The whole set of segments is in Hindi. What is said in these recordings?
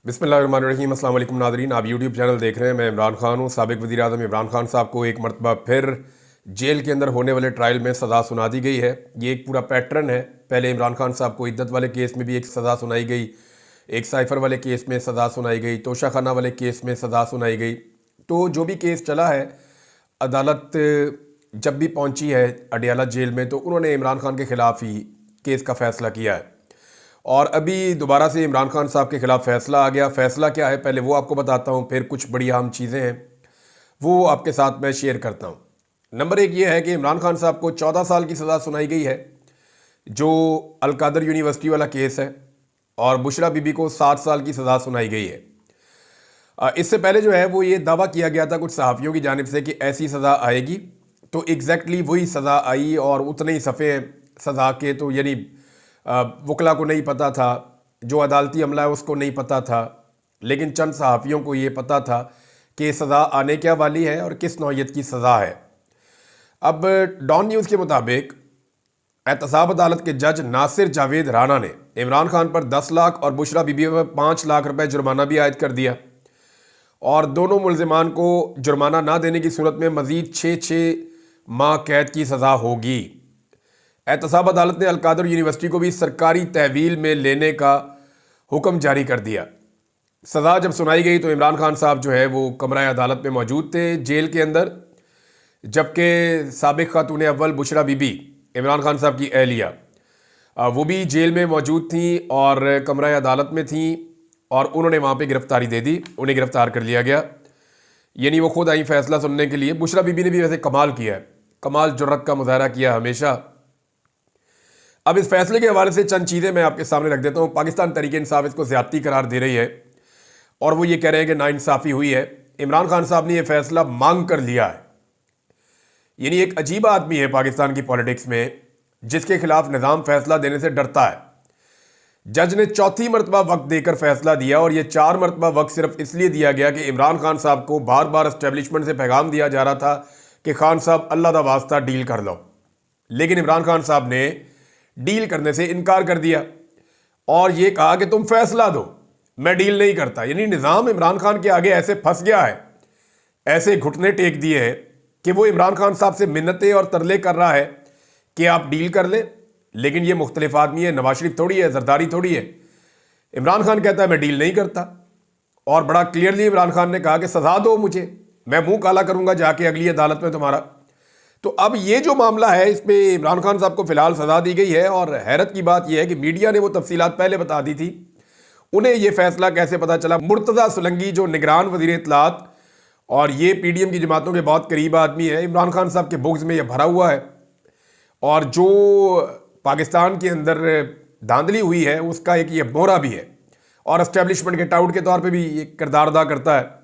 बिस्मिल्लाहिर्रहमानिर्रहीम। अस्सलाम वालेकुम नाज़रीन, आप यूट्यूब चैनल देख रहे हैं। मैं इमरान खान हूँ। साबिक़ वज़ीर-ए-आज़म इमरान खान साहब को एक मरतबा फिर जेल के अंदर होने वाले ट्रायल में सज़ा सुना दी गई है। ये एक पूरा पैटर्न है। पहले इमरान खान साहब को इद्दत वाले केस में भी एक सज़ा सुनाई गई, एक साइफ़र वाले केस में सज़ा सुनाई गई, तोशा खाना वाले केस में सज़ा सुनाई गई। तो जो भी केस चला है, अदालत जब भी पहुँची है अडयाला जेल में, तो उन्होंने इमरान खान के ख़िलाफ़ ही केस का फ़ैसला किया है। और अभी दोबारा से इमरान खान साहब के ख़िलाफ़ फ़ैसला आ गया। फ़ैसला क्या है पहले वो आपको बताता हूँ, फिर कुछ बड़ी अहम चीज़ें हैं वो आपके साथ मैं शेयर करता हूँ। नंबर एक ये है कि इमरान खान साहब को 14 साल की सज़ा सुनाई गई है, जो अलकादर यूनिवर्सिटी वाला केस है, और बुशरा बीबी को 7 साल की सज़ा सुनाई गई है। इससे पहले जो है वो ये दावा किया गया था कुछ सहाफ़ियों की जानिब से कि ऐसी सज़ा आएगी, तो एग्जैक्टली वही सज़ा आई और उतने ही सफ़े सज़ा के, तो यानी वकला को नहीं पता था, जो अदालती अमला है उसको नहीं पता था, लेकिन चंद सहाफ़ियों को ये पता था कि सज़ा आने क्या वाली है और किस नौइयत की सज़ा है। अब डॉन न्यूज़ के मुताबिक एहतसाब अदालत के जज नासिर जावेद राना ने इमरान खान पर 10 लाख और बुशरा बीबी पर 5 लाख रुपए जुर्माना भी आयद कर दिया, और दोनों मुल्ज़िमान को जुर्माना ना देने की सूरत में मज़ीद 6 माह कैद की सज़ा होगी। एहतसाब अदालत ने अलकादर यूनिवर्सिटी को भी सरकारी तहवील में लेने का हुक्म जारी कर दिया। सज़ा जब सुनाई गई तो इमरान खान साहब जो है वो कमरा अदालत में मौजूद थे जेल के अंदर, जबकि साबिक़ खातून अव्वल बुशरा बीबी इमरान खान साहब की अहलिया वो भी जेल में मौजूद थी और कमरा अदालत में थी, और उन्होंने वहाँ पे गिरफ्तारी दे दी, उन्हें गिरफ़्तार कर लिया गया। यानी वो खुद आई फ़ैसला सुनने के लिए। बुशरा बीबी ने भी वैसे कमाल किया है, कमाल जुर्रत का मुज़ाहरा किया हमेशा। अब इस फैसले के हवाले से चंद चीज़ें मैं आपके सामने रख देता हूँ। पाकिस्तान तहरीक इंसाफ इसको ज़्यादती करार दे रही है और वो ये कह रहे हैं कि नाइंसाफ़ी हुई है। इमरान खान साहब ने यह फैसला मांग कर लिया है। यानी एक अजीब आदमी है पाकिस्तान की पॉलिटिक्स में, जिसके खिलाफ निज़ाम फैसला देने से डरता है। जज ने चौथी मरतबा वक्त देकर फैसला दिया, और यह 4 मरतबा वक्त सिर्फ इसलिए दिया गया कि इमरान खान साहब को बार बार एस्टेब्लिशमेंट से पैगाम दिया जा रहा था कि खान साहब अल्लाह दा वास्ता डील कर लो, लेकिन इमरान खान साहब ने डील करने से इनकार कर दिया और ये कहा कि तुम फैसला दो, मैं डील नहीं करता। यानी निज़ाम इमरान खान के आगे ऐसे फंस गया है, ऐसे घुटने टेक दिए हैं कि वो इमरान खान साहब से मिन्नतें और तरले कर रहा है कि आप डील कर ले, लेकिन ये मुख्तलिफ आदमी है, नवाज शरीफ थोड़ी है, जरदारी थोड़ी है। इमरान खान कहता है मैं डील नहीं करता, और बड़ा क्लियरली इमरान खान ने कहा कि सजा दो मुझे, मैं मुंह काला करूंगा जाके अगली अदालत में तुम्हारा। तो अब ये जो मामला है इस पे इमरान खान साहब को फिलहाल सजा दी गई है, और हैरत की बात यह है कि मीडिया ने वो तफसीलात पहले बता दी थी। उन्हें यह फैसला कैसे पता चला? मुर्तज़ा सुलंगी जो निगरान वज़ीर इत्तलात और ये पीडीएम की जमातों के बहुत करीब आदमी है, इमरान खान साहब के बुग्ज़ में यह भरा हुआ है, और जो पाकिस्तान के अंदर धांधली हुई है उसका एक ये मोहरा भी है, और एस्टेब्लिशमेंट के टाउट के तौर पे भी ये किरदार अदा करता है।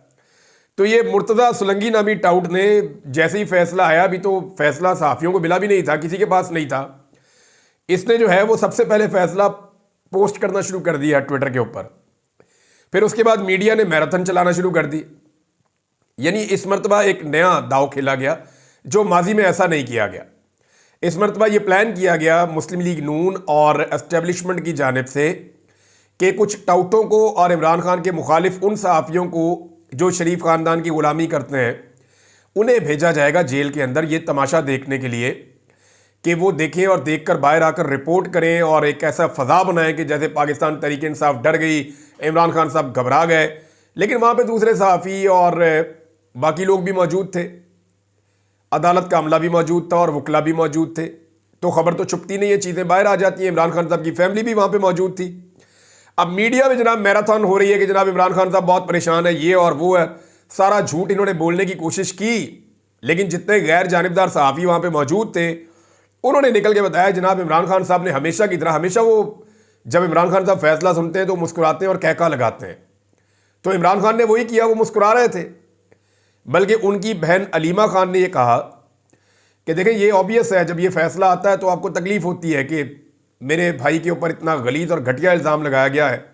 तो ये मुर्तज़ा सुलंगी नामी टाउट ने जैसे ही फैसला आया, अभी तो फैसला सहाफ़ियों को मिला भी नहीं था, किसी के पास नहीं था, इसने जो है वो सबसे पहले फैसला पोस्ट करना शुरू कर दिया ट्विटर के ऊपर। फिर उसके बाद मीडिया ने मैराथन चलाना शुरू कर दी। यानी इस मरतबा एक नया दाव खेला गया जो माजी में ऐसा नहीं किया गया। इस मरतबा ये प्लान किया गया मुस्लिम लीग नून और एस्टेब्लिशमेंट की जानिब से कि कुछ टाउटों को और इमरान खान के मुखालिफ उन सहाफ़ियों को जो शरीफ ख़ानदान की ग़ुलामी करते हैं, उन्हें भेजा जाएगा जेल के अंदर ये तमाशा देखने के लिए कि वो देखें और देखकर बाहर आकर रिपोर्ट करें, और एक ऐसा फ़ज़ा बनाएं कि जैसे पाकिस्तान तहरीक इंसाफ डर गई, इमरान खान साहब घबरा गए। लेकिन वहाँ पे दूसरे सहाफ़ी और बाकी लोग भी मौजूद थे, अदालत का अमला भी मौजूद था और वकला भी मौजूद थे। तो ख़बर तो छुपती नहीं है, चीज़ें बाहर आ जाती हैं। इमरान खान साहब की फैमिली भी वहाँ पर मौजूद थी। अब मीडिया में जनाब मैराथन हो रही है कि जनाब इमरान खान साहब बहुत परेशान है, ये और वो है, सारा झूठ इन्होंने बोलने की कोशिश की, लेकिन जितने गैर जानिबदार सहाफ़ी वहाँ पे मौजूद थे उन्होंने निकल के बताया जनाब इमरान खान साहब ने हमेशा की तरह, हमेशा वो जब इमरान खान साहब फैसला सुनते हैं तो मुस्कुराते हैं और कहका लगाते हैं, तो इमरान खान ने वही किया, वो मुस्कुरा रहे थे। बल्कि उनकी बहन अलीमा खान ने यह कहा कि देखें ये ऑब्वियस है, जब ये फैसला आता है तो आपको तकलीफ़ होती है कि मेरे भाई के ऊपर इतना गलीज़ और घटिया इल्ज़ाम लगाया गया है,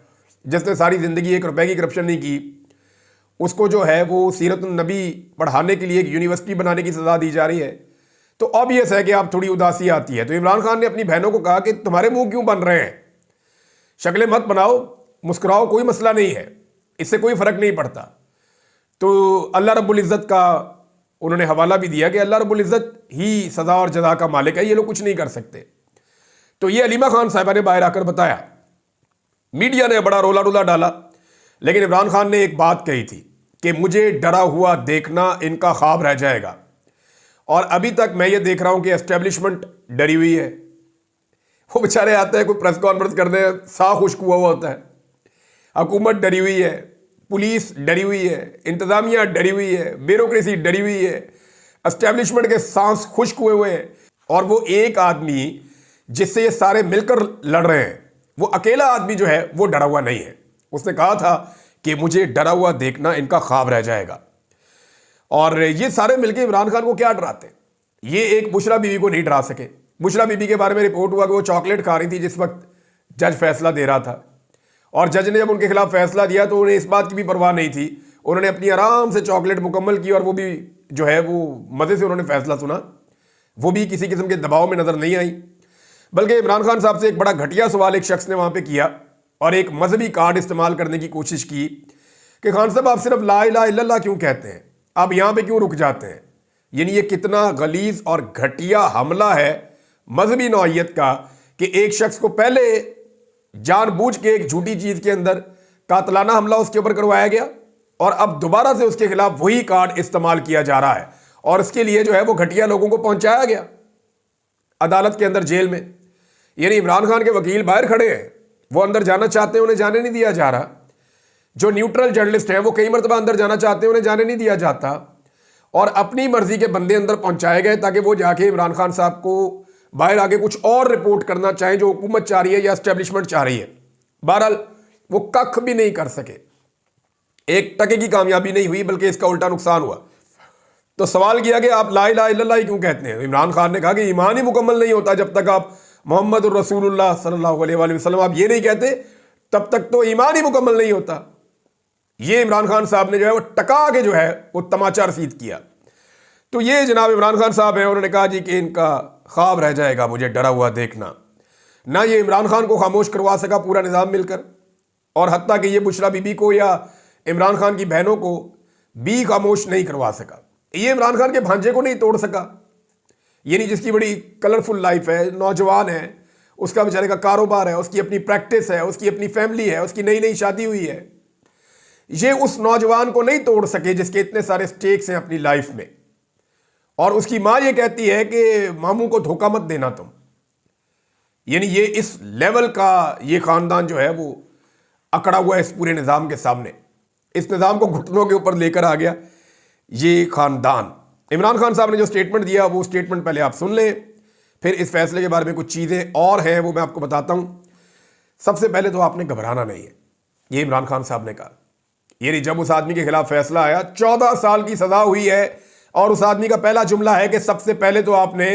जिसने सारी ज़िंदगी 1 रुपए की करप्शन नहीं की, उसको जो है वो सीरत नबी पढ़ाने के लिए एक यूनिवर्सिटी बनाने की सज़ा दी जा रही है। तो ऑब्वियस है कि आप थोड़ी उदासी आती है। तो इमरान खान ने अपनी बहनों को कहा कि तुम्हारे मुंह क्यों बन रहे हैं, शक्लें मत बनाओ, मुस्कुराओ, कोई मसला नहीं है। इससे कोई फर्क नहीं पड़ता। तो अल्लाह रब्बुल इज़्ज़त का उन्होंने हवाला भी दिया कि अल्लाह रब्बुल इज़्ज़त ही सज़ा और जज़ा का मालिक है, ये लोग कुछ नहीं कर सकते। तो ये अलीमा खान साहिबा ने बाहर आकर बताया, मीडिया ने बड़ा रोला रुला डाला, लेकिन इमरान खान ने एक बात कही थी कि मुझे डरा हुआ देखना इनका ख्वाब रह जाएगा। और अभी तक मैं ये देख रहा हूं कि एस्टेब्लिशमेंट डरी हुई है। वो बेचारे आते हैं कोई प्रेस कॉन्फ्रेंस करने, सा खुश्क हुआ होता है। हुकूमत डरी हुई है, पुलिस डरी हुई है, इंतजामिया डरी हुई है, ब्यूरोक्रेसी डरी हुई है, एस्टेब्लिशमेंट के सांस खुश्क हुए हैं। और वो एक आदमी जिससे ये सारे मिलकर लड़ रहे हैं, वो अकेला आदमी जो है वो डरा हुआ नहीं है। उसने कहा था कि मुझे डरा हुआ देखना इनका ख्वाब रह जाएगा। और ये सारे मिलकर इमरान खान को क्या डराते? ये एक बुशरा बीबी को नहीं डरा सके। बुशरा बीबी के बारे में रिपोर्ट हुआ कि वो चॉकलेट खा रही थी जिस वक्त जज फैसला दे रहा था, और जज ने जब उनके खिलाफ फैसला दिया तो उन्हें इस बात की भी परवाह नहीं थी। उन्होंने अपनी आराम से चॉकलेट मुकम्मल की और वो भी जो है वो मज़े से उन्होंने फैसला सुना। वो भी किसी किस्म के दबाव में नज़र नहीं आई। बल्कि इमरान खान साहब से एक बड़ा घटिया सवाल एक शख्स ने वहाँ पे किया और एक मजहबी कार्ड इस्तेमाल करने की कोशिश की कि खान साहब आप सिर्फ ला इलाहा इल्लल्लाह क्यों कहते हैं, आप यहाँ पे क्यों रुक जाते हैं? यानी ये कितना गलीज और घटिया हमला है मजहबी नौइयत का कि एक शख्स को पहले जानबूझ के एक झूठी चीज के अंदर कातलाना हमला उसके ऊपर करवाया गया और अब दोबारा से उसके खिलाफ वही कार्ड इस्तेमाल किया जा रहा है और इसके लिए जो है वो घटिया लोगों को पहुंचाया गया अदालत के अंदर, जेल में। यानी इमरान खान के वकील बाहर खड़े हैं, वो अंदर जाना चाहते हैं, उन्हें जाने नहीं दिया जा रहा। जो न्यूट्रल जर्नलिस्ट हैं वो कई मरतबा अंदर जाना चाहते हैं, उन्हें जाने नहीं दिया जाता और अपनी मर्जी के बंदे अंदर पहुंचाए गए ताकि वो जाके इमरान खान साहब को बाहर आगे कुछ और रिपोर्ट करना चाहें जो हुकूमत चाह रही है या एस्टेब्लिशमेंट चाह रही है। बहरहाल वो कख भी नहीं कर सके, एक टके की कामयाबी नहीं हुई बल्कि इसका उल्टा नुकसान हुआ। तो सवाल किया कि आप ला इलाहा इल्लल्लाह क्यों कहते हैं? इमरान खान ने कहा कि ईमान ही मुकम्मल नहीं होता जब तक आप मोहम्मद रसूलुल्लाह सल्लल्लाहु अलैहि वसल्लम आप ये नहीं कहते, तब तक तो ईमान ही मुकम्मल नहीं होता। ये इमरान खान साहब ने जो है वो टका के जो है वो तमाचा रसीद किया। तो ये जनाब इमरान खान साहब हैं, उन्होंने कहा जी कि इनका ख्वाब रह जाएगा मुझे डरा हुआ देखना। ना ये इमरान खान को खामोश करवा सका पूरा निज़ाम मिलकर, और हत्ता कि ये बुशरा बीबी को या इमरान खान की बहनों को भी खामोश नहीं करवा सका। ये इमरान खान के भांजे को नहीं तोड़ सका, यानी जिसकी बड़ी कलरफुल लाइफ है, नौजवान है, उसका बेचारे का कारोबार है, उसकी अपनी प्रैक्टिस है, उसकी अपनी फैमिली है, उसकी नई नई शादी हुई है। ये उस नौजवान को नहीं तोड़ सके जिसके इतने सारे स्टेक्स हैं अपनी लाइफ में। और उसकी मां ये कहती है कि मामू को धोखा मत देना तुम। यानी ये इस लेवल का ये खानदान जो है वो अकड़ा हुआ है इस पूरे निज़ाम के सामने। इस निज़ाम को घुटनों के ऊपर लेकर आ गया ये खानदान। इमरान खान साहब ने जो स्टेटमेंट दिया वो स्टेटमेंट पहले आप सुन लें, फिर इस फैसले के बारे में कुछ चीज़ें और हैं वो मैं आपको बताता हूँ। सबसे पहले तो आपने घबराना नहीं है, ये इमरान खान साहब ने कहा। यानी जब उस आदमी के खिलाफ फैसला आया, 14 साल की सजा हुई है और उस आदमी का पहला जुमला है कि सबसे पहले तो आपने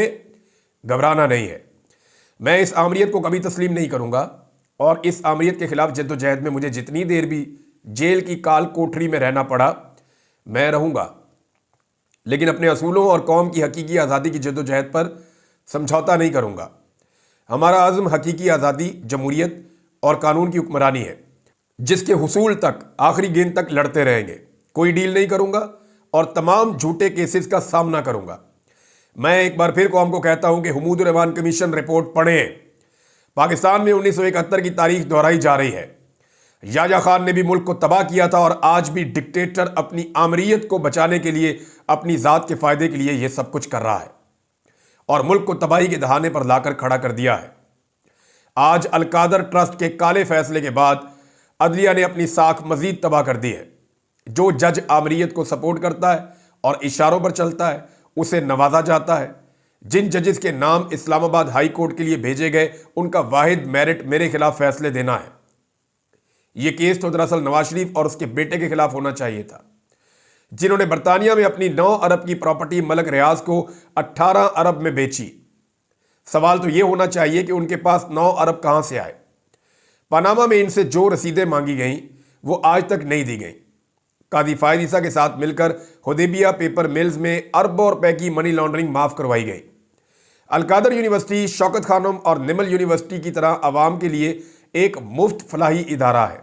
घबराना नहीं है। मैं इस आमरीत को कभी तस्लीम नहीं करूंगा और इस आमरीत के खिलाफ जद्दोजहद में मुझे जितनी देर भी जेल की काल कोठरी में रहना पड़ा मैं रहूंगा, लेकिन अपने असूलों और कौम की हकीकी आज़ादी की जद्दोजहद पर समझौता नहीं करूंगा। हमारा आज़म हकीकी आज़ादी, जमहूरियत और कानून की हुक्मरानी है जिसके हुसूल तक आखिरी गेंद तक लड़ते रहेंगे। कोई डील नहीं करूंगा और तमाम झूठे केसेस का सामना करूंगा। मैं एक बार फिर कौम को कहता हूं कि हुमूदुर रहमान कमीशन रिपोर्ट पढ़ें। पाकिस्तान में 1971 की तारीख दोहराई जा रही है। याह्या खान ने भी मुल्क को तबाह किया था और आज भी डिक्टेटर अपनी आमरीत को बचाने के लिए, अपनी ज़ात के फ़ायदे के लिए यह सब कुछ कर रहा है और मुल्क को तबाही के दहाने पर लाकर खड़ा कर दिया है। आज अलकादर ट्रस्ट के काले फैसले के बाद अदलिया ने अपनी साख मजीद तबाह कर दी है। जो जज आमरीत को सपोर्ट करता है और इशारों पर चलता है उसे नवाजा जाता है। जिन जजेस के नाम इस्लामाबाद हाई कोर्ट के लिए भेजे गए उनका वाहिद मेरिट मेरे खिलाफ फैसले देना है। यह केस तो दरअसल नवाज शरीफ और उसके बेटे के खिलाफ होना चाहिए था, जिन्होंने बरतानिया में अपनी 9 अरब की प्रॉपर्टी मलक रियाज को 18 अरब में बेची। सवाल तो यह होना चाहिए कि उनके पास 9 अरब कहां से आए। पनामा में इनसे जो रसीदें मांगी गईं वो आज तक नहीं दी गई। कादी फायद ईसा के साथ मिलकर हुदैबिया पेपर मिल्स में अरबों रुपए की मनी लॉन्ड्रिंग माफ करवाई गई। अलकादर यूनिवर्सिटी शौकत खानम और निमल यूनिवर्सिटी की तरह आवाम के लिए एक मुफ्त फलाही इदारा है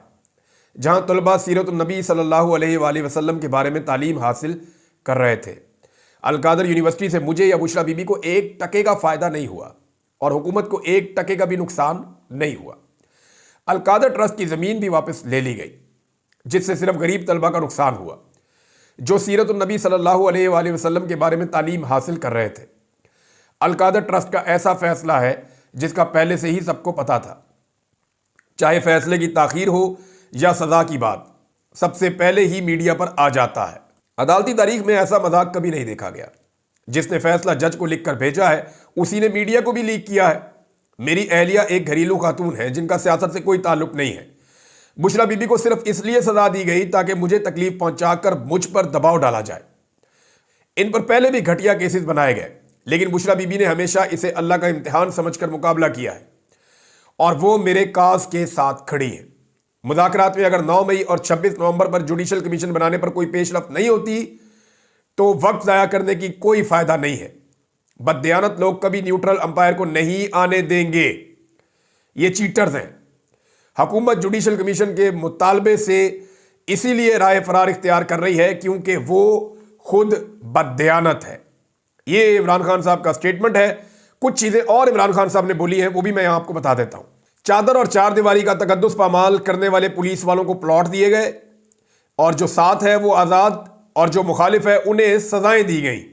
जहां तलबा सीरत नबी सल्लल्लाहु अलैहि वसल्लम के बारे में तालीम हासिल कर रहे थे। अलकादर यूनिवर्सिटी से मुझे या बुशरा बीबी को 1 टके का फायदा नहीं हुआ और हुकूमत को 1 टके का भी नुकसान नहीं हुआ। अलकादर ट्रस्ट की जमीन भी वापस ले ली गई, जिससे सिर्फ गरीब तलबा का नुकसान हुआ जो सीरत नबी सल्लल्लाहु अलैहि वसल्लम के बारे में तालीम हासिल कर रहे थे। अलकादर ट्रस्ट का ऐसा फैसला है जिसका पहले से ही सबको पता था। चाहे फैसले की ताखीर हो या सजा की बात, सबसे पहले ही मीडिया पर आ जाता है। अदालती तारीख में ऐसा मजाक कभी नहीं देखा गया। जिसने फैसला जज को लिखकर भेजा है उसी ने मीडिया को भी लीक किया है। मेरी अहलिया एक घरेलू खातून है जिनका सियासत से कोई ताल्लुक नहीं है। बुशरा बीबी को सिर्फ इसलिए सजा दी गई ताकि मुझे तकलीफ पहुंचाकर मुझ पर दबाव डाला जाए। इन पर पहले भी घटिया केसेस बनाए गए, लेकिन बुशरा बीबी ने हमेशा इसे अल्लाह का इम्तिहान समझकर मुकाबला किया है और वो मेरे काज के साथ खड़ी है। मुज़ाकरात में अगर 9 मई और 26 नवंबर पर जुडिशल कमीशन बनाने पर कोई पेशरफ्त नहीं होती तो वक्त ज़ाया करने की कोई फायदा नहीं है। बददियानत लोग कभी न्यूट्रल अंपायर को नहीं आने देंगे। ये चीटर्स हैं। हुकूमत जुडिशल कमीशन के मुतालबे से इसीलिए राय फरार इख्तियार कर रही है क्योंकि वो खुद बददियानत है। ये इमरान खान साहब का स्टेटमेंट है। कुछ चीजें और इमरान खान साहब ने बोली हैं, वो भी मैं आपको बता देता हूं। चादर और चार दीवारी का तकद्दुस पामाल करने वाले पुलिस वालों को प्लॉट दिए गए और जो साथ है वो आजाद और जो मुखालिफ है उन्हें सजाएं दी गई।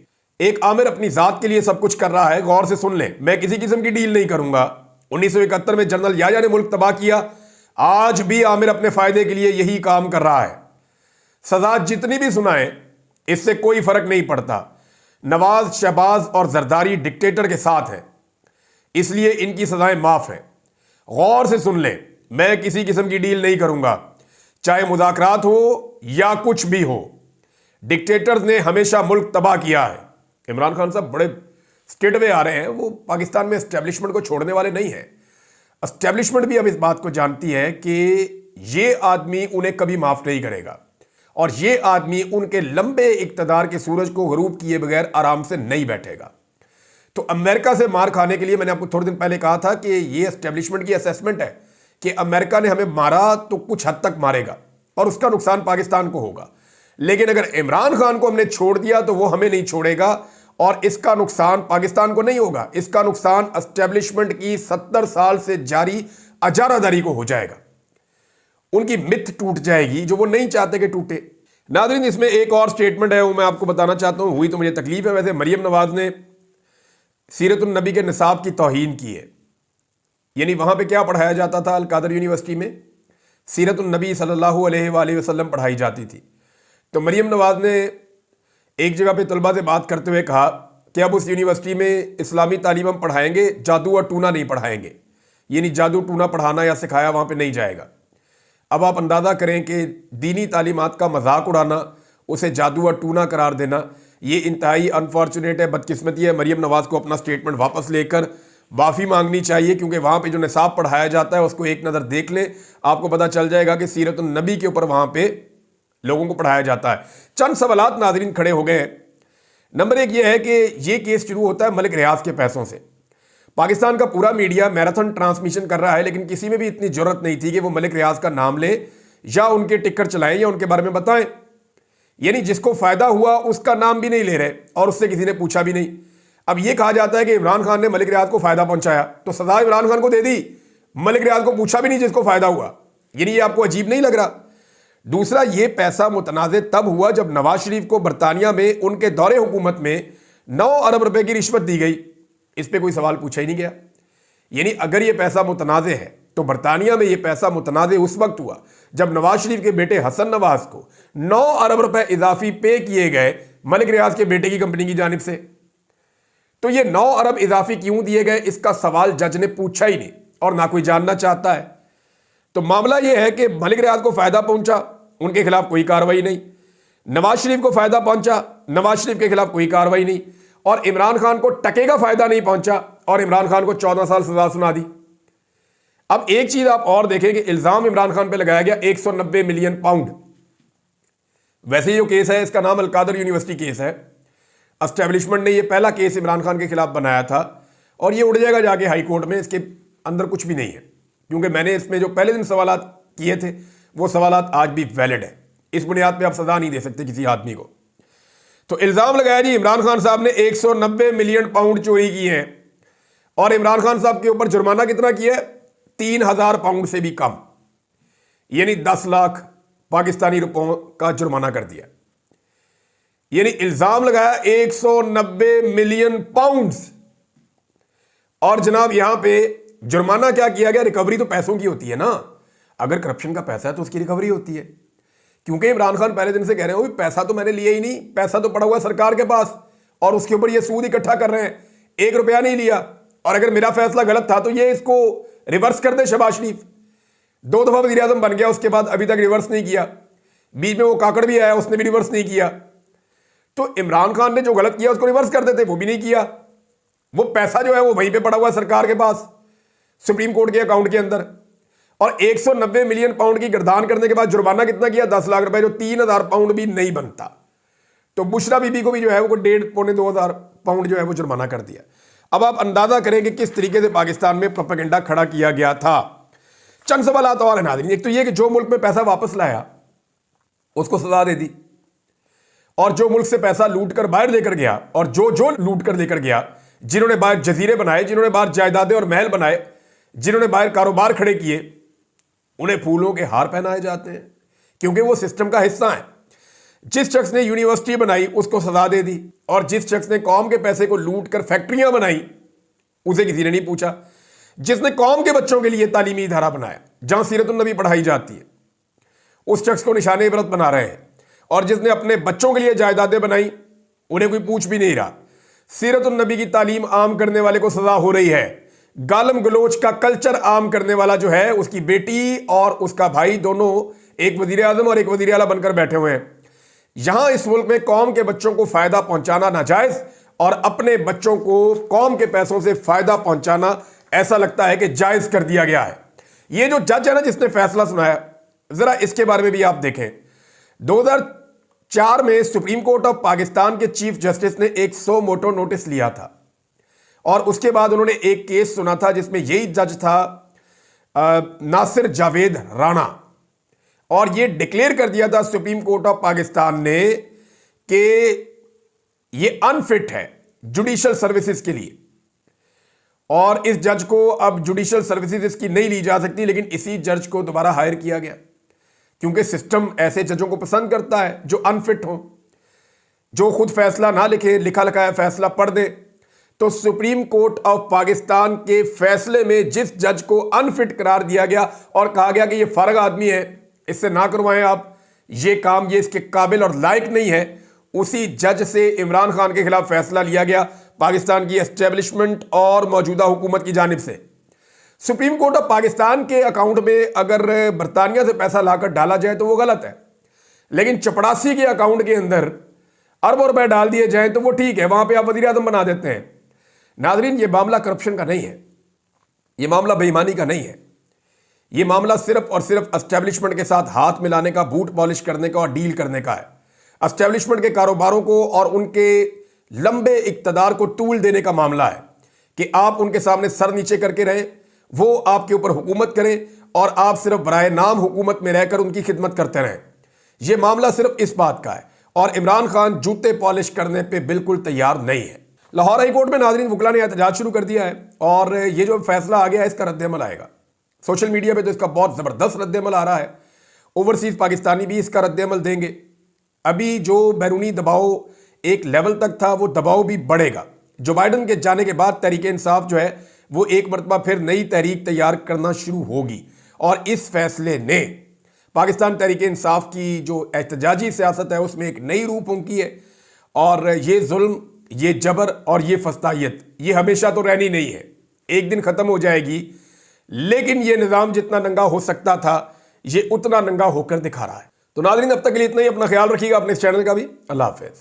एक आमिर अपनी जात के लिए सब कुछ कर रहा है। गौर से सुन लें, मैं किसी किस्म की डील नहीं करूंगा। 1971 में जनरल याया ने मुल्क तबाह किया, आज भी आमिर अपने फायदे के लिए यही काम कर रहा है। सजा जितनी भी सुनाए इससे कोई फर्क नहीं पड़ता। नवाज, शहबाज और जरदारी डिक्टेटर के साथ हैं, इसलिए इनकी सजाएं माफ हैं। गौर से सुन लें, मैं किसी किस्म की डील नहीं करूंगा, चाहे मुज़ाकरात हो या कुछ भी हो। डिक्टेटर्स ने हमेशा मुल्क तबाह किया है। इमरान खान साहब बड़े स्टेट वे आ रहे हैं। वो पाकिस्तान में एस्टेब्लिशमेंट को छोड़ने वाले नहीं हैं। एस्टेब्लिशमेंट भी अब इस बात को जानती है कि ये आदमी उन्हें कभी माफ नहीं करेगा और ये आदमी उनके लंबे इक्तदार के सूरज को गरूब किए बगैर आराम से नहीं बैठेगा। तो अमेरिका से मार खाने के लिए मैंने आपको थोड़े दिन पहले कहा था कि ये एस्टेब्लिशमेंट की असेसमेंट है कि अमेरिका ने हमें मारा तो कुछ हद तक मारेगा और उसका नुकसान पाकिस्तान को होगा, लेकिन अगर इमरान खान को हमने छोड़ दिया तो वो हमें नहीं छोड़ेगा और इसका नुकसान पाकिस्तान को नहीं होगा, इसका नुकसान एस्टेब्लिशमेंट की 70 साल से जारी अजारादारी को हो जाएगा। उनकी मिथ टूट जाएगी जो वो नहीं चाहते कि टूटे। नाज़रीन, इसमें एक और स्टेटमेंट है वो मैं आपको बताना चाहता हूं। हुई तो मुझे तकलीफ है। वैसे मरियम नवाज ने सीरतुन नबी के निसाब की तौहीन की है। यानी वहां पे क्या पढ़ाया जाता था? अलकादर यूनिवर्सिटी में सीरतुन नबी सल्लल्लाहु अलैहि वसल्लम पढ़ाई जाती थी। तो मरियम नवाज ने एक जगह पे तलबा से बात करते हुए कहा कि अब उस यूनिवर्सिटी में इस्लामी तालीम हम पढ़ाएंगे, जादू और टूना नहीं पढ़ाएंगे। यानी जादू टूना पढ़ाना या सिखाया वहाँ पे नहीं जाएगा। अब आप अंदाज़ा करें कि दीनी तालीमात का मजाक उड़ाना, उसे जादू और टूना करार देना, ये इंतहाई अनफॉर्चुनेट है, बदकिस्मती है। मरियम नवाज को अपना स्टेटमेंट वापस लेकर माफ़ी मांगनी चाहिए, क्योंकि वहाँ पे जो निसाब पढ़ाया जाता है उसको एक नज़र देख लें, आपको पता चल जाएगा कि सीरतुन नबी के ऊपर वहाँ पे लोगों को पढ़ाया जाता है। चंद सवालात नाज़रीन खड़े हो गए हैं। नंबर एक ये है कि ये केस शुरू होता है मलिक रियाज के पैसों से। पाकिस्तान का पूरा मीडिया मैराथन ट्रांसमिशन कर रहा है, लेकिन किसी में भी इतनी जरूरत नहीं थी कि वो मलिक रियाज का नाम ले या उनके टिक्कर चलाएं या उनके बारे में बताएं। यानी जिसको फायदा हुआ उसका नाम भी नहीं ले रहे और उससे किसी ने पूछा भी नहीं। अब ये कहा जाता है कि इमरान खान ने मलिक रियाज को फायदा पहुंचाया, तो सजा इमरान खान को दे दी, मलिक रियाज को पूछा भी नहीं जिसको फायदा हुआ। यानी ये आपको अजीब नहीं लग रहा? दूसरा, ये पैसा मुतनाज़े तब हुआ जब नवाज शरीफ को बरतानिया में उनके दौरे हुकूमत में 9 अरब रुपए की रिश्वत दी गई। इस पे कोई सवाल पूछा ही नहीं गया। यानी अगर ये पैसा मुतनाज़े है तो बरतानिया में ये पैसा मुतनाज़े उस वक्त हुआ जब नवाज शरीफ के बेटे हसन नवाज को 9 अरब रुपए इजाफी पे किए गए मलिक रियाज के बेटे की कंपनी की जानिब से। तो ये 9 अरब इजाफी क्यों दिए गए, इसका सवाल जज ने पूछा ही नहीं और ना कोई जानना चाहता है। तो मामला यह है कि मलिक रियाज को फायदा पहुंचा, उनके खिलाफ कोई कार्रवाई नहीं। नवाज शरीफ को फायदा पहुंचा, नवाज शरीफ के खिलाफ कोई कार्रवाई नहीं। और इमरान खान को टके का फायदा नहीं पहुंचा और इमरान खान को 14 साल सजा सुना दी। अब एक चीज आप और देखें कि इल्जाम इमरान खान पे लगाया गया 190 मिलियन पाउंड। वैसे जो केस है इसका नाम अलकादर यूनिवर्सिटी केस है। एस्टेब्लिशमेंट ने यह पहला केस इमरान खान के खिलाफ बनाया था और ये उड़ जाएगा जाके हाई कोर्ट में। इसके अंदर कुछ भी नहीं है, क्योंकि मैंने इसमें जो पहले दिन सवाल किए थे वो सवालात आज भी वैलिड है। इस बुनियाद पे आप सजा नहीं दे सकते किसी आदमी को। तो इल्जाम लगाया जी इमरान खान साहब ने 190 मिलियन पाउंड चोरी किए हैं और इमरान खान साहब के ऊपर जुर्माना कितना किया है? 3000 पाउंड से भी कम, यानी 10 लाख पाकिस्तानी रुपयों का जुर्माना कर दिया। यानी इल्जाम लगाया 190 मिलियन पाउंड्स। और जनाब यहां पे जुर्माना क्या किया गया? रिकवरी तो पैसों की होती है ना, अगर करप्शन का पैसा है तो उसकी रिकवरी होती है। क्योंकि इमरान खान पहले दिन से कह रहे हो पैसा तो मैंने लिया ही नहीं, पैसा तो पड़ा हुआ सरकार के पास और उसके ऊपर ये सूद इकट्ठा कर रहे हैं, 1 रुपया नहीं लिया। और अगर मेरा फैसला गलत था तो ये इसको रिवर्स कर दे। शहबाज शरीफ 2 दफा वजीर आजम बन गया, उसके बाद अभी तक रिवर्स नहीं किया। बीच में वो काकड़ भी आया, उसने भी रिवर्स नहीं किया। तो इमरान खान ने जो गलत किया उसको रिवर्स कर देते, वो भी नहीं किया। वो पैसा जो है वो वहीं पे पड़ा हुआ सरकार के पास, सुप्रीम कोर्ट के अकाउंट के अंदर। और 190 मिलियन पाउंड की गिरदान करने के बाद जुर्माना कितना किया? 10 लाख रुपए, जो 3000 पाउंड भी नहीं बनता। तो बुशरा बीबी को भी जो है वो 1.5-2.5 पाउंड जो है वो जुर्माना कर दिया। अब आप अंदाजा करें कि किस तरीके से पाकिस्तान में प्रोपेगेंडा खड़ा किया गया था। चंद सवालात और है नाज़रीन। एक तो यह कि जो मुल्क में पैसा वापस लाया उसको सजा दे दी, और जो मुल्क से पैसा लूट कर बाहर लेकर गया और जो लूट कर लेकर गया, जिन्होंने बाहर जजीरे बनाए, जिन्होंने बाहर जायदादें और महल बनाए, जिन्होंने बाहर कारोबार खड़े किए, उन्हें फूलों के हार पहनाए जाते हैं क्योंकि वो सिस्टम का हिस्सा है। जिस शख्स ने यूनिवर्सिटी बनाई उसको सजा दे दी, और जिस शख्स ने कौम के पैसे को लूट कर फैक्ट्रियां बनाई उसे किसी ने नहीं पूछा। जिसने कौम के बच्चों के लिए तालीमी इदारा बनाया जहां सीरतुन नबी पढ़ाई जाती है, उस शख्स को निशाने इबरत बना रहे हैं। और जिसने अपने बच्चों के लिए जायदादें बनाई उन्हें कोई पूछ भी नहीं रहा। सीरतुन नबी की तालीम आम करने वाले को सजा हो रही है। गालम गलोच का कल्चर आम करने वाला जो है, उसकी बेटी और उसका भाई दोनों एक वजीर आजम और एक वजीर आला बनकर बैठे हुए हैं। यहां इस मुल्क में कौम के बच्चों को फायदा पहुंचाना नाजायज और अपने बच्चों को कौम के पैसों से फायदा पहुंचाना ऐसा लगता है कि जायज कर दिया गया है। ये जो जज है ना जिसने फैसला सुनाया, जरा इसके बारे में भी आप देखें। 2004 में सुप्रीम कोर्ट ऑफ पाकिस्तान के चीफ जस्टिस ने एक सो मोटो नोटिस लिया था और उसके बाद उन्होंने एक केस सुना था जिसमें यही जज था नासिर जावेद राणा, और ये डिक्लेयर कर दिया था सुप्रीम कोर्ट ऑफ पाकिस्तान ने कि ये अनफिट है जुडिशियल सर्विसेज के लिए, और इस जज को अब जुडिशियल सर्विसेज इसकी नहीं ली जा सकती। लेकिन इसी जज को दोबारा हायर किया गया क्योंकि सिस्टम ऐसे जजों को पसंद करता है जो अनफिट हो, जो खुद फैसला ना लिखे, लिखा लिखाया फैसला पढ़ दे। तो सुप्रीम कोर्ट ऑफ पाकिस्तान के फैसले में जिस जज को अनफिट करार दिया गया और कहा गया कि ये फारग आदमी है, इससे ना करवाएं आप ये काम, ये इसके काबिल और लायक नहीं है, उसी जज से इमरान खान के खिलाफ फैसला लिया गया पाकिस्तान की एस्टेब्लिशमेंट और मौजूदा हुकूमत की जानिब से। सुप्रीम कोर्ट ऑफ पाकिस्तान के अकाउंट में अगर बरतानिया से पैसा लाकर डाला जाए तो वो गलत है, लेकिन चपड़ासी के अकाउंट के अंदर अरबों रुपए डाल दिए जाएं तो वो ठीक है, वहां पे आप वजीर आजम बना देते हैं। नाजरीन, ये मामला करप्शन का नहीं है, ये मामला बेईमानी का नहीं है, ये मामला सिर्फ और सिर्फ एस्टेब्लिशमेंट के साथ हाथ मिलाने का, बूट पॉलिश करने का और डील करने का है। एस्टेब्लिशमेंट के कारोबारों को और उनके लंबे इक्तदार को टूल देने का मामला है कि आप उनके सामने सर नीचे करके रहें, वो आपके ऊपर हुकूमत करें और आप सिर्फ बराए नाम हुकूमत में रहकर उनकी खिदमत करते रहें। यह मामला सिर्फ इस बात का है और इमरान खान जूते पॉलिश करने पे बिल्कुल तैयार नहीं है। लाहौर हाई कोर्ट में नाज़रीन वकला ने एहतजाज शुरू कर दिया है और ये जो फैसला आ गया है इसका रद्द-ए-अमल आएगा। सोशल मीडिया पे तो इसका बहुत ज़बरदस्त रद्द-ए-अमल आ रहा है, ओवरसीज़ पाकिस्तानी भी इसका रद्द-ए-अमल देंगे। अभी जो बैरूनी दबाव एक लेवल तक था वो दबाव भी बढ़ेगा। जो बाइडन के जाने के बाद तहरीक इंसाफ जो है वो एक मरतबा फिर नई तहरीक तैयार करना शुरू होगी और इस फैसले ने पाकिस्तान तहरीक इंसाफ की जो एहतजाजी सियासत है उसमें एक नई रूप फूंकी है। और ये जुल्म, ये जबर और ये फस्तायत ये हमेशा तो रहनी नहीं है, एक दिन ख़त्म हो जाएगी। लेकिन ये निज़ाम जितना नंगा हो सकता था ये उतना नंगा होकर दिखा रहा है। तो नाज़रीन, अब तक के लिए इतना ही। अपना ख्याल रखिएगा, अपने इस चैनल का भी। अल्लाह हाफ़िज़।